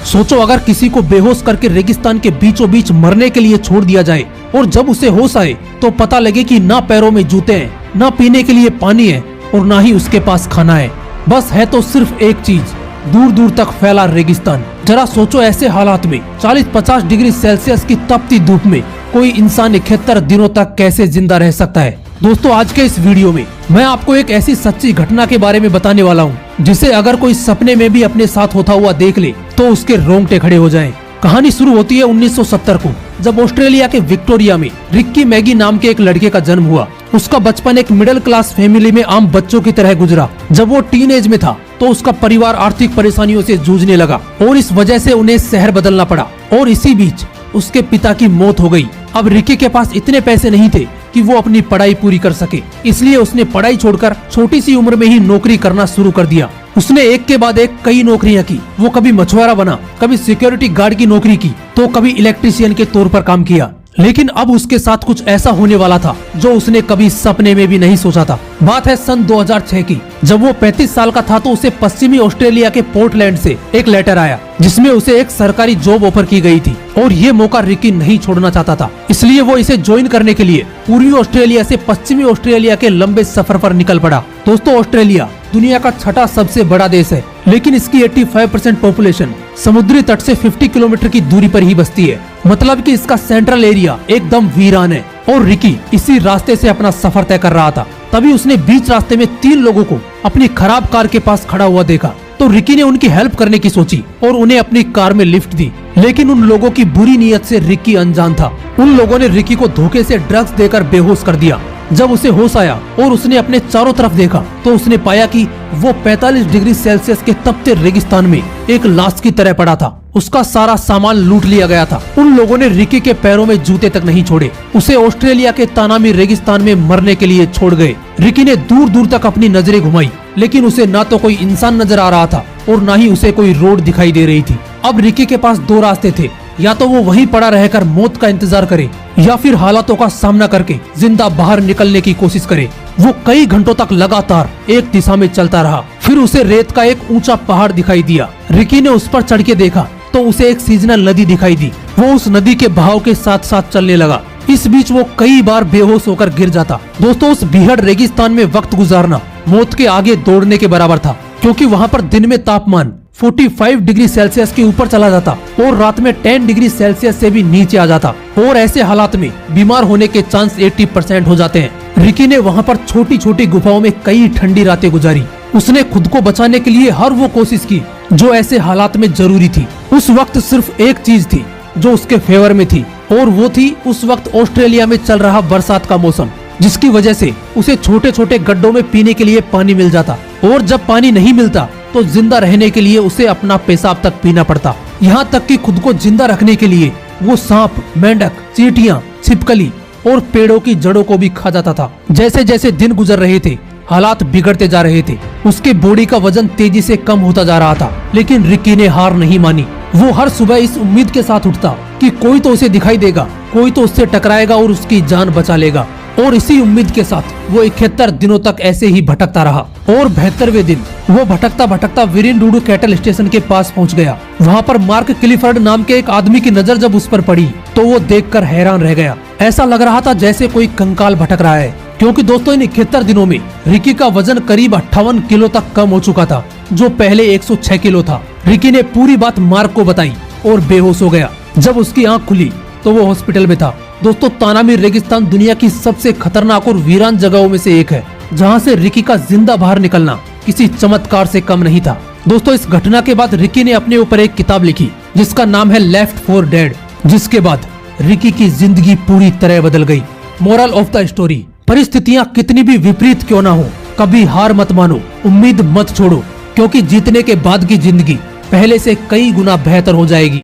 सोचो अगर किसी को बेहोश करके रेगिस्तान के बीचों बीच मरने के लिए छोड़ दिया जाए और जब उसे होश आए तो पता लगे कि ना पैरों में जूते हैं, ना पीने के लिए पानी है और ना ही उसके पास खाना है। बस है तो सिर्फ एक चीज, दूर दूर तक फैला रेगिस्तान। जरा सोचो ऐसे हालात में 40-50 डिग्री सेल्सियस की तपती धूप में कोई इंसान 71 दिनों तक कैसे जिंदा रह सकता है। दोस्तों आज के इस वीडियो में मैं आपको एक ऐसी सच्ची घटना के बारे में बताने वाला हूँ जिसे अगर कोई सपने में भी अपने साथ होता हुआ देख ले तो उसके रोंगटे खड़े हो जाएं। कहानी शुरू होती है 1970 को, जब ऑस्ट्रेलिया के विक्टोरिया में रिक्की मैगी नाम के एक लड़के का जन्म हुआ। उसका बचपन एक मिडिल क्लास फैमिली में आम बच्चों की तरह गुजरा। जब वो टीन एज में था तो उसका परिवार आर्थिक परेशानियों से जूझने लगा और इस वजह से उन्हें शहर बदलना पड़ा और इसी बीच उसके पिता की मौत हो गई। अब रिकी के पास इतने पैसे नहीं थे कि वो अपनी पढ़ाई पूरी कर सके, इसलिए उसने पढ़ाई छोड़कर छोटी सी उम्र में ही नौकरी करना शुरू कर दिया। उसने एक के बाद एक कई नौकरियां की। वो कभी मछुआरा बना, कभी सिक्योरिटी गार्ड की नौकरी की, तो कभी इलेक्ट्रिशियन के तौर पर काम किया। लेकिन अब उसके साथ कुछ ऐसा होने वाला था जो उसने कभी सपने में भी नहीं सोचा था। बात है सन 2006 की। जब वो 35 साल का था तो उसे पश्चिमी ऑस्ट्रेलिया के पोर्टलैंड से एक लेटर आया जिसमें उसे एक सरकारी जॉब ऑफर की गई थी और ये मौका रिकी नहीं छोड़ना चाहता था। इसलिए वो इसे ज्वाइन करने के लिए पूर्वी ऑस्ट्रेलिया से पश्चिमी ऑस्ट्रेलिया के लंबे सफर पर निकल पड़ा। दोस्तों ऑस्ट्रेलिया दुनिया का छठा सबसे बड़ा देश है, लेकिन इसकी 85% पॉपुलेशन समुद्री तट से 50 किलोमीटर की दूरी पर ही बसती है। मतलब कि इसका सेंट्रल एरिया एकदम वीरान है और रिकी इसी रास्ते से अपना सफर तय कर रहा था। तभी उसने बीच रास्ते में 3 लोगों को अपनी खराब कार के पास खड़ा हुआ देखा तो रिकी ने उनकी हेल्प करने की सोची और उन्हें अपनी कार में लिफ्ट दी। लेकिन उन लोगों की बुरी नीयत से रिकी अनजान था। उन लोगों ने रिकी को धोखे से ड्रग्स देकर बेहोश कर दिया। जब उसे होश आया और उसने अपने चारों तरफ देखा तो उसने पाया कि वो 45 डिग्री सेल्सियस के तपते रेगिस्तान में एक लाश की तरह पड़ा था। उसका सारा सामान लूट लिया गया था। उन लोगों ने रिकी के पैरों में जूते तक नहीं छोड़े। उसे ऑस्ट्रेलिया के तानामी रेगिस्तान में मरने के लिए छोड़ गए। रिकी ने दूर दूर तक अपनी नजरें घुमाई, लेकिन उसे ना तो कोई इंसान नजर आ रहा था और ना ही उसे कोई रोड दिखाई दे रही थी। अब रिकी के पास 2 रास्ते थे, या तो वो वहीं पड़ा रहकर मौत का इंतजार करे या फिर हालातों का सामना करके जिंदा बाहर निकलने की कोशिश करे। वो कई घंटों तक लगातार एक दिशा में चलता रहा। फिर उसे रेत का एक ऊंचा पहाड़ दिखाई दिया। रिकी ने उस पर चढ़ के देखा तो उसे एक सीजनल नदी दिखाई दी। वो उस नदी के बहाव के साथ साथ चलने लगा। इस बीच वो कई बार बेहोश होकर गिर जाता। दोस्तों उस बीहड़ रेगिस्तान में वक्त गुजारना मौत के आगे दौड़ने के बराबर था, क्योंकि वहाँ पर दिन में तापमान 45 डिग्री सेल्सियस के ऊपर चला जाता और रात में 10 डिग्री सेल्सियस से भी नीचे आ जाता और ऐसे हालात में बीमार होने के चांस 80% हो जाते हैं। रिकी ने वहाँ पर छोटी छोटी गुफाओं में कई ठंडी रातें गुजारी। उसने खुद को बचाने के लिए हर वो कोशिश की जो ऐसे हालात में जरूरी थी। उस वक्त सिर्फ एक चीज थी जो उसके फेवर में थी और वो थी उस वक्त ऑस्ट्रेलिया में चल रहा बरसात का मौसम, जिसकी वजह से उसे छोटे छोटे गड्ढों में पीने के लिए पानी मिल जाता और जब पानी नहीं मिलता तो जिंदा रहने के लिए उसे अपना पेशाब तक पीना पड़ता। यहाँ तक कि खुद को जिंदा रखने के लिए वो सांप, मेंढक, चींटियां, छिपकली और पेड़ों की जड़ों को भी खा जाता था। जैसे जैसे दिन गुजर रहे थे हालात बिगड़ते जा रहे थे। उसके बॉडी का वजन तेजी से कम होता जा रहा था, लेकिन रिकी ने हार नहीं मानी। वो हर सुबह इस उम्मीद के साथ उठता कि कोई तो उसे दिखाई देगा, कोई तो उससे टकराएगा और उसकी जान बचा लेगा। और इसी उम्मीद के साथ वो 71 दिनों तक ऐसे ही भटकता रहा और 72वें दिन वो भटकता भटकता विरिनडूडू कैटल स्टेशन के पास पहुंच गया। वहां पर मार्क क्लिफर्ड नाम के एक आदमी की नजर जब उस पर पड़ी तो वो देखकर हैरान रह गया। ऐसा लग रहा था जैसे कोई कंकाल भटक रहा है, क्योंकि दोस्तों इन 71 दिनों में रिकी का वजन करीब 58 किलो तक कम हो चुका था, जो पहले 106 किलो था। रिकी ने पूरी बात मार्क को बताई और बेहोश हो गया। जब उसकी आंख खुली तो वो हॉस्पिटल में था। दोस्तों तानामी रेगिस्तान दुनिया की सबसे खतरनाक और वीरान जगहों में से एक है, जहां से रिकी का जिंदा बाहर निकलना किसी चमत्कार से कम नहीं था। दोस्तों इस घटना के बाद रिकी ने अपने ऊपर एक किताब लिखी जिसका नाम है लेफ्ट फॉर डेड, जिसके बाद रिकी की जिंदगी पूरी तरह बदल गई। मोरल ऑफ द स्टोरी, परिस्थितियां कितनी भी विपरीत क्यों ना हो, कभी हार मत मानो, उम्मीद मत छोड़ो, क्योंकि जीतने के बाद की जिंदगी पहले से कई गुना बेहतर हो जाएगी।